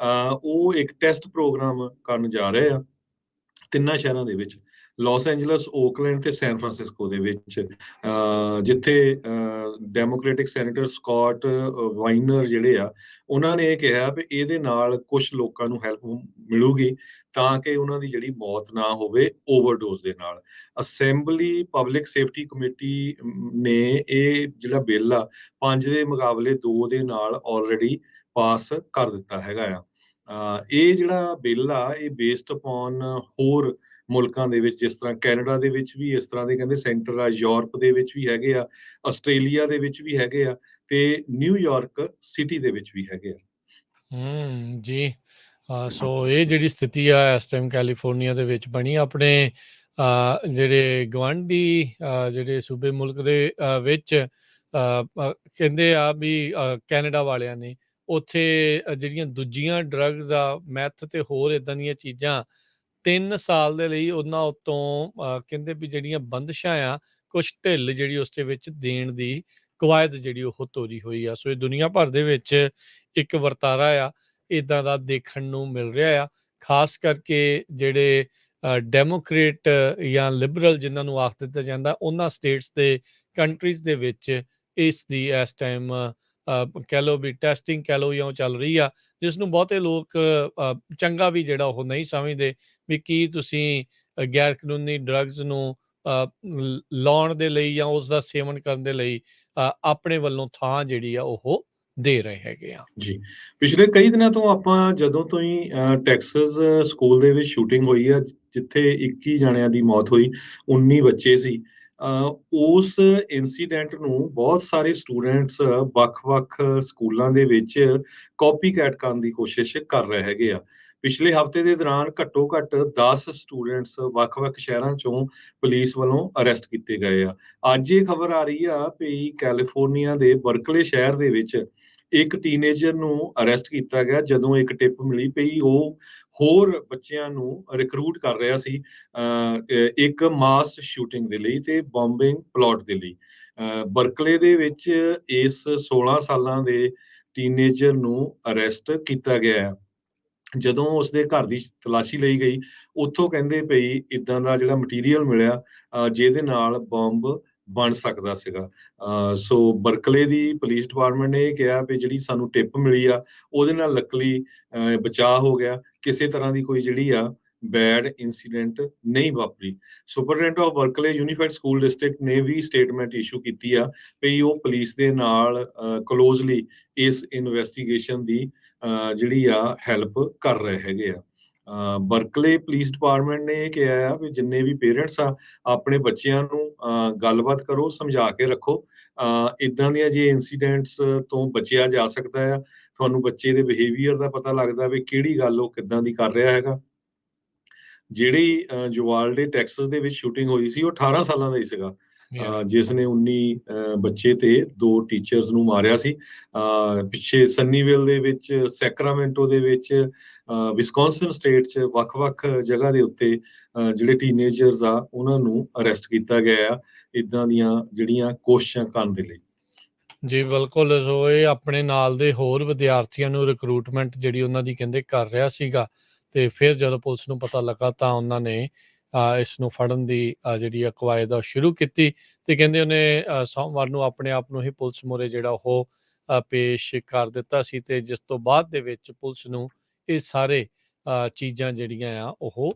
ਉਹ ਇੱਕ ਟੈਸਟ ਪ੍ਰੋਗਰਾਮ ਕਰਨ ਜਾ ਰਹੇ ਆ 3 ਸ਼ਹਿਰਾਂ ਦੇ ਵਿੱਚ। ਲਾਸ ਐਂਜਲਸ, ਓਕਲੈਂਡ ਤੇ ਸੈਨ ਫਰਾਂਸਿਸਕੋ ਦੇ ਵਿੱਚ, ਜਿੱਥੇ ਡੈਮੋਕ੍ਰੈਟਿਕ ਸੈਨੇਟਰ ਸਕਾਟ ਵਾਈਨਰ ਜਿਹੜੇ ਆ, ਉਹਨਾਂ ਨੇ ਇਹ ਕਿਹਾ ਵੀ ਇਹਦੇ ਨਾਲ ਕੁਝ ਲੋਕਾਂ ਨੂੰ ਹੈਲਪ ਮਿਲੂਗੀ ਤਾਂ ਕਿ ਉਹਨਾਂ ਦੀ ਜਿਹੜੀ ਮੌਤ ਨਾ ਹੋਵੇ ਓਵਰਡੋਜ਼ ਦੇ ਨਾਲ। ਅਸੈਂਬਲੀ ਪਬਲਿਕ ਸੇਫਟੀ ਕਮੇਟੀ ਨੇ ਇਹ ਜਿਹੜਾ ਬਿੱਲ ਆ 5 ਦੇ ਮੁਕਾਬਲੇ 2 ਦੇ ਨਾਲ ਆਲਰੇਡੀ ਪਾਸ ਕਰ ਦਿੱਤਾ ਹੈਗਾ ਆ। ਇਹ ਜਿਹੜਾ ਬਿੱਲ ਆ ਇਹ ਬੇਸਡ ਅਪੋਨ ਹੋਰ ਮੁਲਕਾਂ ਦੇ ਵਿੱਚ, ਜਿਸ ਤਰ੍ਹਾਂ ਕੈਨੇਡਾ ਦੇ ਵਿੱਚ ਵੀ ਇਸ ਤਰ੍ਹਾਂ ਦੇ ਕਹਿੰਦੇ ਸੈਂਟਰ ਆ, ਯੂਰਪ ਦੇ ਵਿੱਚ ਵੀ ਹੈਗੇ ਆ, ਆਸਟ੍ਰੇਲੀਆ ਦੇ ਵਿੱਚ ਵੀ ਹੈਗੇ ਆ, ਤੇ ਨਿਊਯਾਰਕ ਸਿਟੀ ਦੇ ਵਿੱਚ ਵੀ ਹੈਗੇ ਆ। ਜੀ। ਸੋ ਇਹ ਜਿਹੜੀ ਸਥਿਤੀ ਆ ਇਸ ਟਾਈਮ ਕੈਲੀਫੋਰਨੀਆ ਦੇ ਵਿੱਚ ਬਣੀ, ਆਪਣੇ ਜਿਹੜੇ ਗੁਆਂਢੀ ਜਿਹੜੇ ਸੂਬੇ ਮੁਲਕ ਦੇ ਵਿੱਚ ਕਹਿੰਦੇ ਆ ਵੀ ਕੈਨੇਡਾ ਵਾਲਿਆਂ ਨੇ ਉੱਥੇ ਜਿਹੜੀਆਂ ਦੂਜੀਆਂ ਡਰੱਗਸ ਆ, ਮੈਥ ਤੇ ਹੋਰ ਇਦਾਂ ਦੀਆਂ ਚੀਜ਼ਾਂ 3 ਸਾਲ ਦੇ ਲਈ ਉਹਨਾਂ ਉੱਤੋਂ ਕਹਿੰਦੇ ਵੀ ਜਿਹੜੀਆਂ ਬੰਦਸ਼ਾਂ ਆ, ਕੁਛ ਢਿੱਲ ਜਿਹੜੀ ਉਸ ਦੇ ਵਿੱਚ ਦੇਣ ਦੀ ਕਵਾਇਦ ਜਿਹੜੀ ਉਹ ਤੋਰੀ ਹੋਈ ਆ। ਸੋ ਇਹ ਦੁਨੀਆ ਭਰ ਦੇ ਵਿੱਚ ਇੱਕ ਵਰਤਾਰਾ ਆ ਇਦਾਂ ਦਾ ਦੇਖਣ ਨੂੰ ਮਿਲ ਰਿਹਾ ਆ, ਖਾਸ ਕਰਕੇ ਜਿਹੜੇ ਡੈਮੋਕ੍ਰੇਟ ਜਾਂ ਲਿਬਰਲ ਜਿਨ੍ਹਾਂ ਨੂੰ ਆਖ ਦਿੱਤਾ ਜਾਂਦਾ, ਉਹਨਾਂ ਸਟੇਟਸ ਤੇ ਕੰਟਰੀਜ਼ ਦੇ ਵਿੱਚ ਇਸ ਦੀ ਇਸ ਟਾਈਮ ਕਹਿ ਲਓ ਵੀ ਟੈਸਟਿੰਗ ਕਹਿ ਲਓ ਜਾਂ ਉਹ ਚੱਲ ਰਹੀ ਆ, ਜਿਸ ਨੂੰ ਬਹੁਤੇ ਲੋਕ ਚੰਗਾ ਵੀ ਜਿਹੜਾ ਉਹ ਨਹੀਂ ਸਮਝਦੇ ਵੀ ਕੀ ਤੁਸੀਂ ਗੈਰ ਕਾਨੂੰਨੀ ਡਰੱਗਸ ਨੂੰ ਲਾਉਣ ਦੇ ਲਈ ਜਾਂ ਉਸ ਦਾ ਸੇਵਨ ਕਰਨ ਦੇ ਲਈ ਆਪਣੇ ਵੱਲੋਂ ਥਾਂ ਜਿਹੜੀ ਆ ਉਹ ਦੇ ਰਹੇ ਹੈਗੇ ਆ। ਜੀ, ਪਿਛਲੇ ਕਈ ਦਿਨਾਂ ਤੋਂ ਆਪਾਂ ਜਦੋਂ ਤੋਂ ਹੀ ਟੈਕਸਸ ਸਕੂਲ ਦੇ ਵਿੱਚ ਸ਼ੂਟਿੰਗ ਹੋਈ ਆ, ਜਿੱਥੇ 21 ਜਣਿਆਂ ਦੀ ਮੌਤ ਹੋਈ, 19 ਬੱਚੇ ਸੀ। ਉਸ ਇਨਸੀਡੈਂਟ ਨੂੰ ਬਹੁਤ ਸਾਰੇ ਸਟੂਡੈਂਟਸ ਵੱਖ-ਵੱਖ ਸਕੂਲਾਂ ਦੇ ਵਿੱਚ ਕਾਪੀ ਕੈਟ ਕਰਨ ਦੀ ਕੋਸ਼ਿਸ਼ ਕਰ ਰਹੇ ਹੈਗੇ ਆ। ਪਿਛਲੇ ਹਫ਼ਤੇ ਦੇ ਦੌਰਾਨ ਘੱਟੋ-ਘੱਟ 10 ਸਟੂਡੈਂਟਸ ਵੱਖ-ਵੱਖ ਸ਼ਹਿਰਾਂ ਚੋਂ ਪੁਲਿਸ ਵੱਲੋਂ ਅਰੈਸਟ ਕੀਤੇ ਗਏ ਆ। ਅੱਜ ਇਹ ਖਬਰ ਆ ਰਹੀ ਆ ਵੀ ਕੈਲੀਫੋਰਨੀਆ ਦੇ ਬਰਕਲੇ ਸ਼ਹਿਰ ਦੇ ਵਿੱਚ ਇੱਕ ਟੀਨੇਜਰ ਨੂੰ ਅਰੈਸਟ ਕੀਤਾ ਗਿਆ, ਜਦੋਂ ਇੱਕ ਟਿਪ ਮਿਲੀ ਪਈ ਉਹ ਹੋਰ ਬੱਚਿਆਂ ਨੂੰ ਰਿਕਰੂਟ ਕਰ ਰਿਹਾ ਸੀ ਇੱਕ ਮਾਸ ਸ਼ੂਟਿੰਗ ਦੇ ਲਈ ਤੇ ਬੰਬਿੰਗ ਪਲਾਟ ਦੇ ਲਈ। ਬਰਕਲੇ ਦੇ ਵਿੱਚ ਇਸ 16 ਸਾਲਾਂ ਦੇ ਟੀਨੇਜਰ ਨੂੰ ਅਰੈਸਟ ਕੀਤਾ ਗਿਆ ਹੈ। ਜਦੋਂ ਉਸਦੇ ਘਰ ਦੀ ਤਲਾਸ਼ੀ ਲਈ ਗਈ, ਉੱਥੋਂ ਕਹਿੰਦੇ ਪਈ ਏਦਾਂ ਦਾ ਜਿਹੜਾ ਮਟੀਰੀਅਲ ਮਿਲਿਆ ਜਿਹਦੇ ਨਾਲ ਬੰਬ ਬਣ ਸਕਦਾ ਸੀਗਾ। ਸੋ ਬਰਕਲੇ ਦੀ ਪੁਲਿਸ ਡਿਪਾਰਟਮੈਂਟ ਨੇ ਇਹ ਕਿਹਾ ਵੀ ਜਿਹੜੀ ਸਾਨੂੰ ਟਿਪ ਮਿਲੀ ਆ, ਉਹਦੇ ਨਾਲ ਲੱਕਲੀ ਬਚਾਅ ਹੋ ਗਿਆ, ਕਿਸੇ ਤਰ੍ਹਾਂ ਦੀ ਕੋਈ ਜਿਹੜੀ ਆ ਬੈਡ ਇੰਸੀਡੈਂਟ ਨਹੀਂ ਵਾਪਰੀ। Superintendent of Berkeley unified school district ਨੇ ਵੀ ਸਟੇਟਮੈਂਟ ਇਸ਼ੂ ਕੀਤੀ ਆ ਵੀ ਉਹ ਪੁਲਿਸ ਦੇ ਨਾਲ ਕਲੋਜ਼ਲੀ ਇਸ ਇਨਵੈਸਟੀਗੇਸ਼ਨ ਦੀ ਜਿਹੜੀ ਆ ਹੈਲਪ ਕਰ ਰਹੇ ਹੈਗੇ ਆ। ਬਰਕਲੇ ਪੁਲਿਸ ਡਿਪਾਰਟਮੈਂਟ ਨੇ ਇਹ ਕਿਹਾ ਆ ਵੀ ਜਿੰਨੇ ਵੀ ਪੇਰੈਂਟਸ ਆ, ਆਪਣੇ ਬੱਚਿਆਂ ਨੂੰ ਗੱਲਬਾਤ ਕਰੋ, ਸਮਝਾ ਕੇ ਰੱਖੋ। ਇੱਦਾਂ ਦੀਆਂ ਜੇ ਇੰਸੀਡੈਂਟਸ ਤੋਂ ਬਚਿਆ ਜਾ ਸਕਦਾ ਆ। ਤੁਹਾਨੂੰ ਬੱਚੇ ਦੇ ਬਿਹੇਵੀਅਰ ਦਾ ਪਤਾ ਲੱਗਦਾ ਵੀ ਕਿਹੜੀ ਗੱਲ ਉਹ ਕਿੱਦਾਂ ਦੀ ਕਰ ਰਿਹਾ ਹੈਗਾ। ਜਿਹੜੀ ਜੁਵਾਲਡੇ ਟੈਕਸਸ ਦੇ ਵਿੱਚ ਸ਼ੂਟਿੰਗ ਹੋਈ ਸੀ, ਉਹ 18 ਸਾਲਾਂ ਦਾ ਹੀ ਸੀਗਾ, ਜਿਸ ਨੇ 19 ਬੱਚੇ ਤੇ 2 ਟੀਚਰਸ ਨੂੰ ਮਾਰਿਆ ਸੀ। ਪਿੱਛੇ ਸੰਨੀਵੇਲ ਦੇ ਵਿੱਚ, ਸੈਕਰਾਮੈਂਟੋ ਦੇ ਵਿੱਚ, ਵਿਸਕੌਨਸਨ ਸਟੇਟ 'ਚ ਵੱਖ-ਵੱਖ ਜਗ੍ਹਾ ਦੇ ਉੱਤੇ ਜਿਹੜੇ ਟੀਨੇਜਰਸ ਆ ਉਹਨਾਂ ਨੂੰ ਅਰੈਸਟ ਕੀਤਾ ਗਿਆ ਆ ਇੱਦਾਂ ਦੀਆਂ ਜਿਹੜੀਆਂ ਕੋਸ਼ਿਸ਼ਾਂ ਕਰਨ ਦੇ ਲਈ। ਜੀ ਬਿਲਕੁਲ। ਸੋ ਇਹ ਆਪਣੇ ਨਾਲ ਦੇ ਹੋਰ ਵਿਦਿਆਰਥੀਆਂ ਨੂੰ ਰਿਕਰੂਟਮੈਂਟ ਜਿਹੜੀ ਉਹਨਾਂ ਦੀ ਕਹਿੰਦੇ ਕਰ ਰਿਹਾ ਸੀਗਾ, ਤੇ ਫਿਰ ਜਦੋਂ ਪੁਲਿਸ ਨੂੰ ਪਤਾ ਲੱਗਾ ਤਾਂ ਉਹਨਾਂ ਨੇ ਇਸ ਨੂੰ ਫੜਨ ਦੀ ਜਿਹੜੀ ਆ ਕਵਾਇਦ ਸ਼ੁਰੂ ਕੀਤੀ, ਤੇ ਕਹਿੰਦੇ ਉਹਨੇ ਸੋਮਵਾਰ ਨੂੰ ਆਪਣੇ ਆਪ ਨੂੰ ਹੀ ਪੁਲਿਸ ਮੂਹਰੇ ਜਿਹੜਾ ਉਹ ਪੇਸ਼ ਕਰ ਦਿੱਤਾ ਸੀ, ਤੇ ਜਿਸ ਤੋਂ ਬਾਅਦ ਦੇ ਵਿੱਚ ਪੁਲਿਸ ਨੂੰ ਇਹ ਸਾਰੇ ਚੀਜ਼ਾਂ ਜਿਹੜੀਆਂ ਆ ਉਹ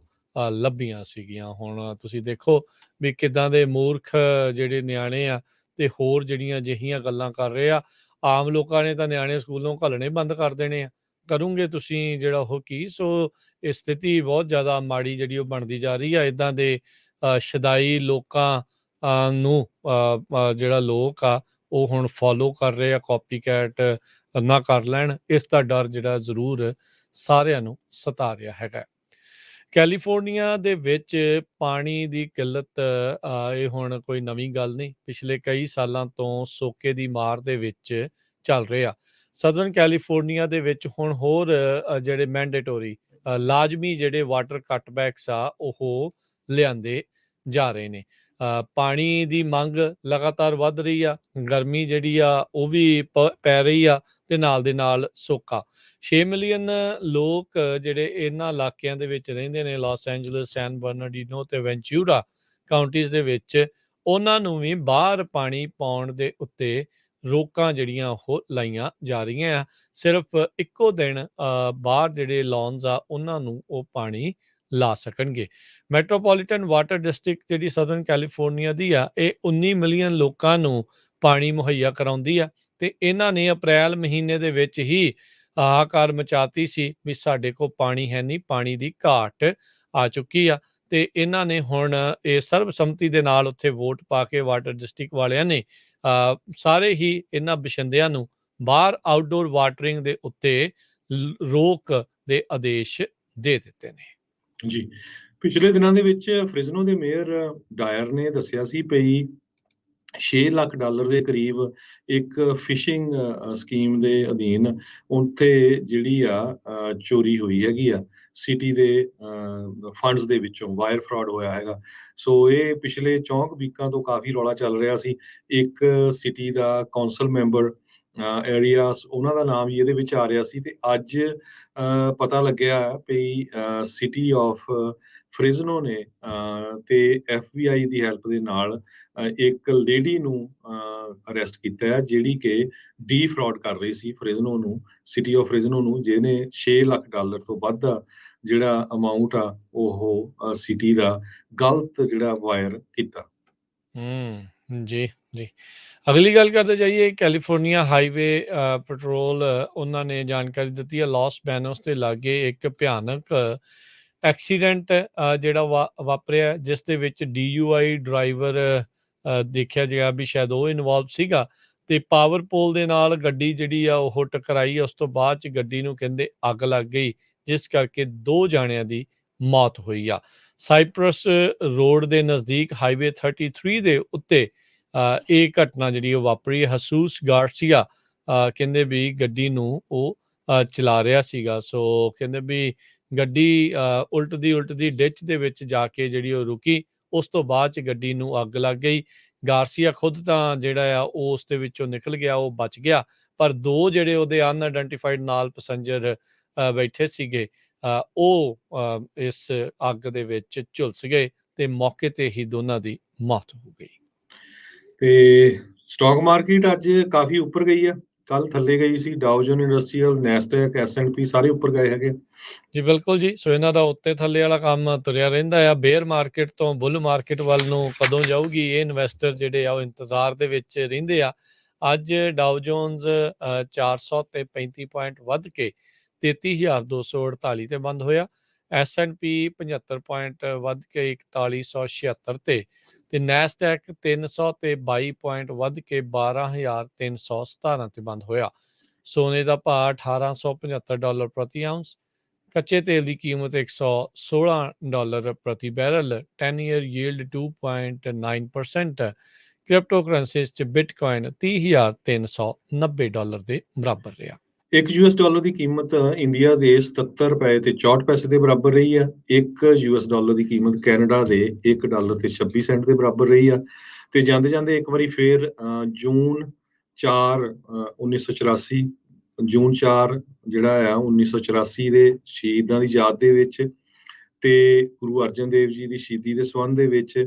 ਲੱਭੀਆਂ ਸੀਗੀਆਂ। ਹੁਣ ਤੁਸੀਂ ਦੇਖੋ ਵੀ ਕਿੱਦਾਂ ਦੇ ਮੂਰਖ ਜਿਹੜੇ ਨਿਆਣੇ ਆ ਤੇ ਹੋਰ ਜਿਹੜੀਆਂ ਅਜਿਹੀਆਂ ਗੱਲਾਂ ਕਰ ਰਹੇ ਆ। ਆਮ ਲੋਕਾਂ ਨੇ ਤਾਂ ਨਿਆਣੇ ਸਕੂਲੋਂ ਘੱਲਣੇ ਬੰਦ ਕਰ ਦੇਣੇ ਆ, ਕਰੋਂਗੇ ਤੁਸੀਂ ਜਿਹੜਾ ਉਹ ਕੀ। ਸੋ ਇਹ ਸਥਿਤੀ ਬਹੁਤ ਜ਼ਿਆਦਾ ਮਾੜੀ ਜਿਹੜੀ ਉਹ ਬਣਦੀ ਜਾ ਰਹੀ ਆ। ਇੱਦਾਂ ਦੇ ਸ਼ਦਾਈ ਲੋਕਾਂ ਨੂੰ ਜਿਹੜਾ ਲੋਕ ਆ ਉਹ ਹੁਣ ਫੋਲੋ ਕਰ ਰਹੇ ਆ, ਕਾਪੀ ਕੈਟ ਨਾ ਕਰ ਲੈਣ, ਇਸ ਦਾ ਡਰ ਜਿਹੜਾ ਜ਼ਰੂਰ ਸਾਰਿਆਂ ਨੂੰ ਸਤਾ ਰਿਹਾ ਹੈਗਾ। ਕੈਲੀਫੋਰਨੀਆ ਦੇ ਵਿੱਚ ਪਾਣੀ ਦੀ ਕਿੱਲਤ ਇਹ ਹੁਣ ਕੋਈ ਨਵੀਂ ਗੱਲ ਨਹੀਂ, ਪਿਛਲੇ ਕਈ ਸਾਲਾਂ ਤੋਂ ਸੋਕੇ ਦੀ ਮਾਰ ਦੇ ਵਿੱਚ ਚੱਲ ਰਿਹਾ। ਸਦਰਨ ਕੈਲੀਫੋਰਨੀਆ ਦੇ ਵਿੱਚ ਹੁਣ ਹੋਰ ਜਿਹੜੇ ਮੈਂਡੇਟੋਰੀ ਲਾਜ਼ਮੀ ਜਿਹੜੇ ਵਾਟਰ ਕੱਟਬੈਕਸ ਆ ਉਹ ਲਿਆਂਦੇ ਜਾ ਰਹੇ ਨੇ। ਪਾਣੀ ਦੀ ਮੰਗ ਲਗਾਤਾਰ ਵੱਧ ਰਹੀ ਆ, ਗਰਮੀ ਜਿਹੜੀ ਆ ਉਹ ਵੀ ਪੈ ਰਹੀ ਆ, ਤੇ ਨਾਲ ਦੇ ਨਾਲ ਸੋਕਾ। 6 ਮਿਲੀਅਨ ਲੋਕ ਜਿਹੜੇ ਇਹਨਾਂ ਇਲਾਕਿਆਂ ਦੇ ਵਿੱਚ ਰਹਿੰਦੇ ਨੇ, ਲਾਸ ਐਂਜਲਸ, ਸੈਨ ਬਰਨਾਰਡੀਨੋ ਤੇ ਵੈਂਚੂਰਾ ਕਾਉਂਟੀਜ਼ ਦੇ ਵਿੱਚ, ਉਹਨਾਂ ਨੂੰ ਵੀ ਬਾਹਰ ਪਾਣੀ ਪਾਉਣ ਦੇ ਉੱਤੇ ਰੋਕਾਂ ਜਿਹੜੀਆਂ ਉਹ ਲਾਈਆਂ ਜਾ ਰਹੀਆਂ ਆ। ਸਿਰਫ ਇੱਕੋ ਦਿਨ ਬਾਹਰ ਜਿਹੜੇ ਲੌਨਸ ਆ ਉਹਨਾਂ ਨੂੰ ਉਹ ਪਾਣੀ ਲਾ ਸਕਣਗੇ। ਮੈਟਰੋਪੋਲੀਟਨ ਵਾਟਰ ਡਿਸਟ੍ਰਿਕਟ ਜਿਹੜੀ ਸਦਰਨ ਕੈਲੀਫੋਰਨੀਆ ਦੀ ਆ, ਇਹ 19 ਮਿਲੀਅਨ ਲੋਕਾਂ ਨੂੰ ਪਾਣੀ ਮੁਹੱਈਆ ਕਰਾਉਂਦੀ ਆ, ਤੇ ਇਹਨਾਂ ਨੇ ਅਪ੍ਰੈਲ ਮਹੀਨੇ ਦੇ ਵਿੱਚ ਹੀ ਹਾਹਾਕਾਰ ਮਚਾਤੀ ਸੀ ਵੀ ਸਾਡੇ ਕੋਲ ਪਾਣੀ ਹੈ ਨਹੀਂ, ਪਾਣੀ ਦੀ ਘਾਟ ਆ ਚੁੱਕੀ ਆ। ਤੇ ਇਹਨਾਂ ਨੇ ਹੁਣ ਇਹ ਸਰਬਸੰਮਤੀ ਦੇ ਨਾਲ ਉੱਥੇ ਵੋਟ ਪਾ ਕੇ ਵਾਟਰ ਡਿਸਟ੍ਰਿਕਟ ਵਾਲਿਆਂ ਨੇ ਸਾਰੇ ਹੀ ਇਹਨਾਂ ਬਸ਼ਿੰਦਿਆਂ ਨੂੰ ਬਾਹਰ ਆਊਟਡੋਰ ਵਾਟਰਿੰਗ ਦੇ ਉੱਤੇ ਰੋਕ ਦੇ ਆਦੇਸ਼ ਦੇ ਦਿੱਤੇ ਨੇ। ਜੀ, ਪਿਛਲੇ ਦਿਨਾਂ ਦੇ ਵਿੱਚ ਫ੍ਰਿਜ਼ਨੋ ਦੇ ਮੇਅਰ ਡਾਇਰ ਨੇ ਦੱਸਿਆ ਸੀ ਪਈ $6 ਲੱਖ ਦੇ ਕਰੀਬ ਇੱਕ ਫਿਸ਼ਿੰਗ ਸਕੀਮ ਦੇ ਅਧੀਨ ਉੱਥੇ ਜਿਹੜੀ ਆ ਚੋਰੀ ਹੋਈ ਹੈਗੀ ਆ ਸਿਟੀ ਦੇ ਫੰਡਸ ਦੇ ਵਿੱਚੋਂ, ਵਾਇਰ ਫਰਾਡ ਹੋਇਆ ਹੈਗਾ। ਸੋ ਇਹ ਪਿਛਲੇ 4 ਵੀਕਾਂ ਤੋਂ ਕਾਫੀ ਰੌਲਾ ਚੱਲ ਰਿਹਾ ਸੀ। ਇੱਕ ਸਿਟੀ ਦਾ ਕੌਂਸਲ ਮੈਂਬਰ ਏਰੀਆਸ, ਉਹਨਾਂ ਦਾ ਨਾਮ ਹੀ ਇਹਦੇ ਵਿੱਚ ਆ ਰਿਹਾ ਸੀ, ਤੇ ਅੱਜ ਪਤਾ ਲੱਗਿਆ ਵੀ ਸਿਟੀ ਆਫ ਫ੍ਰਿਜ਼ਨੋ ਨੇ ਤੇ FBI ਦੀ ਹੈਲਪ ਦੇ ਨਾਲ ਇੱਕ ਲੇਡੀ ਨੂੰ ਅਰੈਸਟ ਕੀਤਾ ਹੈ, ਜਿਹੜੀ ਕਿ ਡੀਫਰਾਡ ਕਰ ਰਹੀ ਸੀ ਫ੍ਰਿਜ਼ਨੋ ਨੂੰ, ਸਿਟੀ ਆਫ ਫ੍ਰਿਜ਼ਨੋ ਨੂੰ, ਜਿਹਨੇ $6 ਲੱਖ ਤੋਂ ਵੱਧ ਦਾ ਜਿਹੜਾ ਅਮਾਊਂਟ ਆ ਉਹ ਸਿਟੀ ਦਾ ਗਲਤ ਜਿਹੜਾ ਵਾਇਰ ਕੀਤਾ। ਜੀ ਜੀ। ਅਗਲੀ ਗੱਲ ਕਰਦੇ ਜਾਈਏ, ਕੈਲੀਫੋਰਨੀਆ ਹਾਈਵੇ ਪੈਟਰੋਲ ਉਹਨਾਂ ਨੇ ਜਾਣਕਾਰੀ ਦਿੱਤੀ ਹੈ ਲਾਸ ਬੈਨੋਸ ਦੇ ਲਾਗੇ ਇੱਕ ਭਿਆਨਕ ਐਕਸੀਡੈਂਟ ਜਿਹੜਾ ਵਾਪਰਿਆ, ਜਿਸ ਦੇ ਵਿੱਚ DUI ਡਰਾਈਵਰ ਦੇਖਿਆ ਗਿਆ ਵੀ ਸ਼ਾਇਦ ਉਹ ਇਨਵੋਲਵ ਸੀਗਾ, ਤੇ ਪਾਵਰ ਪੋਲ ਦੇ ਨਾਲ ਗੱਡੀ ਜਿਹੜੀ ਆ ਉਹ ਟਕਰਾਈ। ਉਸ ਤੋਂ ਬਾਅਦ ਚ ਗੱਡੀ ਨੂੰ ਕਹਿੰਦੇ ਅੱਗ ਲੱਗ ਗਈ, ਜਿਸ ਕਰਕੇ 2 ਜਾਣਿਆਂ ਦੀ ਮੌਤ ਹੋਈ ਆ। ਸਾਈਪਰਸ ਰੋਡ ਦੇ ਨਜ਼ਦੀਕ ਹਾਈਵੇ 33 ਦੇ ਉੱਤੇ ਇਹ ਘਟਨਾ ਜਿਹੜੀ ਉਹ ਵਾਪਰੀ। ਹਸੂਸ ਗਾਰਸੀਆ ਕਹਿੰਦੇ ਵੀ ਗੱਡੀ ਨੂੰ ਉਹ ਚਲਾ ਰਿਹਾ ਸੀਗਾ। ਸੋ ਕਹਿੰਦੇ ਵੀ ਗੱਡੀ ਉਲਟਦੀ ਡਿੱਚ ਦੇ ਵਿੱਚ ਜਾ ਕੇ ਜਿਹੜੀ ਉਹ ਰੁਕੀ, ਉਸ ਤੋਂ ਬਾਅਦ ਚ ਗੱਡੀ ਨੂੰ ਅੱਗ ਲੱਗ ਗਈ। ਗਾਰਸੀਆ ਖੁਦ ਤਾਂ ਜਿਹੜਾ ਆ ਉਹ ਉਸ ਦੇ ਵਿੱਚੋਂ ਨਿਕਲ ਗਿਆ, ਉਹ ਬਚ ਗਿਆ, ਪਰ 2 ਜਿਹੜੇ ਉਹਦੇ ਅਨਆਇਡੈਂਟੀਫਾਈਡ ਨਾਲ ਪੈਸੰਜਰ ਬੈਠੇ ਸੀਗੇ ਉਹ ਇਸ ਅੱਗ ਦੇ ਵਿੱਚ ਝੁਲਸ ਗਏ, ਤੇ ਮੌਕੇ ਤੇ ਹੀ ਦੋਨਾਂ ਦੀ ਮੌਤ ਹੋ ਗਈ। ਤੇ ਸਟਾਕ ਮਾਰਕੀਟ ਅੱਜ ਕਾਫੀ ਉੱਪਰ ਗਈ ਆ, ਕੱਲ ਥੱਲੇ ਗਈ ਸੀ। ਡਾਓ ਜੋਨ ਇੰਡਸਟਰੀਅਲ, ਨੈਸਡੈਕ, S&P ਸਾਰੇ ਉੱਪਰ ਗਏ ਹੈਗੇ। ਜੀ ਬਿਲਕੁਲ ਜੀ। ਸੋ ਇਹਨਾਂ ਦਾ ਉੱਤੇ ਥੱਲੇ ਵਾਲਾ ਕੰਮ ਤੁਰਿਆ ਰਹਿੰਦਾ ਆ। ਬੇਅਰ ਮਾਰਕੀਟ ਤੋਂ ਬੁੱਲ ਮਾਰਕੀਟ ਵੱਲ ਨੂੰ ਕਦੋਂ ਜਾਊਗੀ, ਇਹ ਇਨਵੈਸਟਰ ਜਿਹੜੇ ਆ ਉਹ ਇੰਤਜ਼ਾਰ ਦੇ ਵਿੱਚ ਰਹਿੰਦੇ ਆ। ਅੱਜ ਡਾਓ ਜੋਨਸ 400 ਤੇ 35 ਪੁਆਇੰਟ ਵੱਧ ਕੇ 33,248 ਤੇ ਬੰਦ ਹੋਇਆ। S&P 75 ਪੁਆਇੰਟ ਵੱਧ ਕੇ 4176 ਤੇ ਨੈਸਡੈਕ 300 ਤੇ 22 ਪੁਆਇੰਟ ਵੱਧ ਕੇ 12,317 ਤੇ ਬੰਦ ਹੋਇਆ। ਸੋਨੇ ਦਾ ਭਾਅ $1,875 ਪ੍ਰਤੀ ਆਉਂਸ। ਕੱਚੇ ਤੇਲ ਦੀ ਕੀਮਤ $116 ਪ੍ਰਤੀ barrel. 10 year yield 2.9%। Crypto currencies 'ਚ ਬਿਟਕੋਇਨ $30,390 ਦੇ ਬਰਾਬਰ ਰਿਹਾ। ਇੱਕ $1 ਦੀ ਕੀਮਤ ਇੰਡੀਆ ਦੇ 77 ਰੁਪਏ ਤੇ 64 ਪੈਸੇ ਦੇ ਬਰਾਬਰ ਰਹੀ ਆ। ਇੱਕ $1 ਦੀ ਕੀਮਤ ਕੈਨੇਡਾ ਦੇ $1 ਤੇ 26 ਸੈਂਟ ਦੇ ਬਰਾਬਰ ਰਹੀ ਆ। ਤੇ ਜਾਂਦੇ ਜਾਂਦੇ ਇੱਕ ਵਾਰੀ ਫੇਰ ਜੂਨ 4 1984 ਜੂਨ 4 ਜਿਹੜਾ ਆ 1984 ਦੇ ਸ਼ਹੀਦਾਂ ਦੀ ਯਾਦ ਦੇ ਵਿੱਚ ਤੇ ਗੁਰੂ ਅਰਜਨ ਦੇਵ ਜੀ ਦੀ ਸ਼ਹੀਦੀ ਦੇ ਸੰਬੰਧ ਦੇ ਵਿੱਚ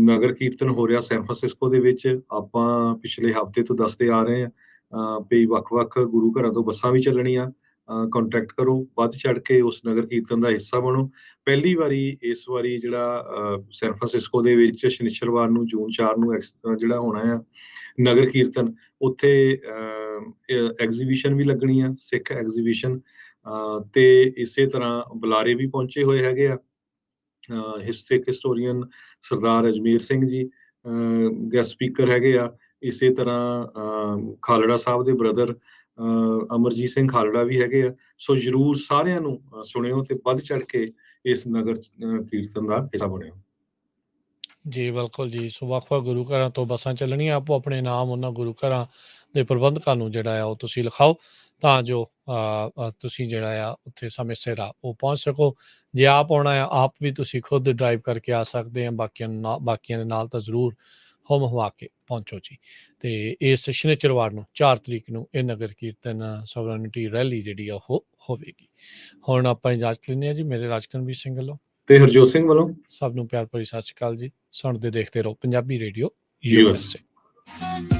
ਨਗਰ ਕੀਰਤਨ ਹੋ ਰਿਹਾ ਸੈਨ ਫਰਾਂਸਿਸਕੋ ਦੇ ਵਿੱਚ। ਆਪਾਂ ਪਿਛਲੇ ਹਫ਼ਤੇ ਤੋਂ ਦੱਸਦੇ ਆ ਰਹੇ ਹਾਂ ਵੀ ਵੱਖ-ਵੱਖ ਗੁਰੂ ਘਰਾਂ ਤੋਂ ਬੱਸਾਂ ਵੀ ਚੱਲਣੀਆਂ। ਕੰਟੈਕਟ ਕਰੋ, ਵੱਧ ਚੜ ਕੇ ਉਸ ਨਗਰ ਕੀਰਤਨ ਦਾ ਹਿੱਸਾ ਬਣੋ। ਪਹਿਲੀ ਵਾਰੀ ਇਸ ਵਾਰੀ ਜਿਹੜਾ ਸੈਨ ਫਰਾਂਸਿਸਕੋ ਦੇ ਵਿੱਚ ਸ਼ਨੀਚਰਵਾਰ ਨੂੰ ਜੂਨ 4 ਨੂੰ ਜਿਹੜਾ ਹੋਣਾ ਆ ਨਗਰ ਕੀਰਤਨ, ਉੱਥੇ ਐਗਜ਼ੀਬਿਸ਼ਨ ਵੀ ਲੱਗਣੀ ਆ, ਸਿੱਖ ਐਗਜ਼ੀਬਿਸ਼ਨ, ਤੇ ਇਸੇ ਤਰ੍ਹਾਂ ਬੁਲਾਰੇ ਵੀ ਪਹੁੰਚੇ ਹੋਏ ਹੈਗੇ ਆ। ਸਿੱਖ ਹਿਸਟੋਰੀਅਨ ਸਰਦਾਰ ਅਜਮੇਰ ਸਿੰਘ ਜੀ ਗੈਸਟ ਸਪੀਕਰ ਹੈਗੇ ਆ। ਇਸੇ ਤਰ੍ਹਾਂ ਖਾਲੜਾ ਸਾਹਿਬ ਦੇ ਬ੍ਰਦਰ ਅਮਰਜੀਤ ਸਿੰਘ ਖਾਲੜਾ ਵੀ ਹੈਗੇ ਆ। ਸੋ ਜ਼ਰੂਰ ਸਾਰਿਆਂ ਨੂੰ ਸੁਣਿਓ ਤੇ ਵੱਧ ਚੜ ਕੇ ਇਸ ਨਗਰ ਕੀਰਤਨ ਦਾ ਹਿੱਸਾ ਬਣਿਓ। ਜੀ ਬਿਲਕੁਲ ਜੀ। ਸੋ ਵੱਖ-ਵੱਖ ਗੁਰੂ ਘਰਾਂ ਤੋਂ ਬੱਸਾਂ ਚੱਲਣੀਆਂ। ਆਪੋ ਆਪਣੇ ਨਾਮ ਉਹਨਾਂ ਗੁਰੂ ਘਰਾਂ ਦੇ ਪ੍ਰਬੰਧਕਾਂ ਨੂੰ ਜਿਹੜਾ ਆ ਉਹ ਤੁਸੀਂ ਲਿਖਾਓ, ਤਾਂ ਜੋ ਤੁਸੀਂ ਜਿਹੜਾ ਆ ਉੱਥੇ ਸਮੇਂ ਸਿਰ ਉਹ ਪਹੁੰਚ ਸਕੋ। ਜੇ ਆਪ ਆਉਣਾ ਆ, ਆਪ ਵੀ ਤੁਸੀਂ ਖੁਦ ਡਰਾਈਵ ਕਰਕੇ ਆ ਸਕਦੇ ਆ, ਬਾਕੀਆਂ ਦੇ ਨਾਲ ਤਾਂ ਜ਼ਰੂਰ ਹੁਮ ਹੁਆ ਕੇ ਪਹੁੰਚੋ ਜੀ। ਤੇ ਇਸ ਸ਼ਨੀਚਰਵਾਰ ਨੂੰ 4 ਤਰੀਕ ਨੂੰ ਇਹ ਨਗਰ ਕੀਰਤਨ ਸਵਰਨਿਟੀ ਰੈਲੀ ਜਿਹੜੀ ਆ ਉਹ ਹੋਵੇਗੀ। ਹੁਣ ਆਪਾਂ ਇਜਾਜ਼ਤ ਲੈਂਦੇ ਹਾਂ ਜੀ, ਮੇਰੇ ਰਾਜਕਰਮਵੀਰ ਸਿੰਘ ਵੱਲੋਂ ਤੇ ਹਰਜੋਤ ਸਿੰਘ ਵੱਲੋਂ ਸਭ ਨੂੰ ਪਿਆਰ ਭਰੀ ਸਤਿ ਸ਼੍ਰੀ ਅਕਾਲ ਜੀ। ਸੁਣਦੇ ਦੇਖਦੇ ਰਹੋ ਪੰਜਾਬੀ ਰੇਡੀਓ US USA।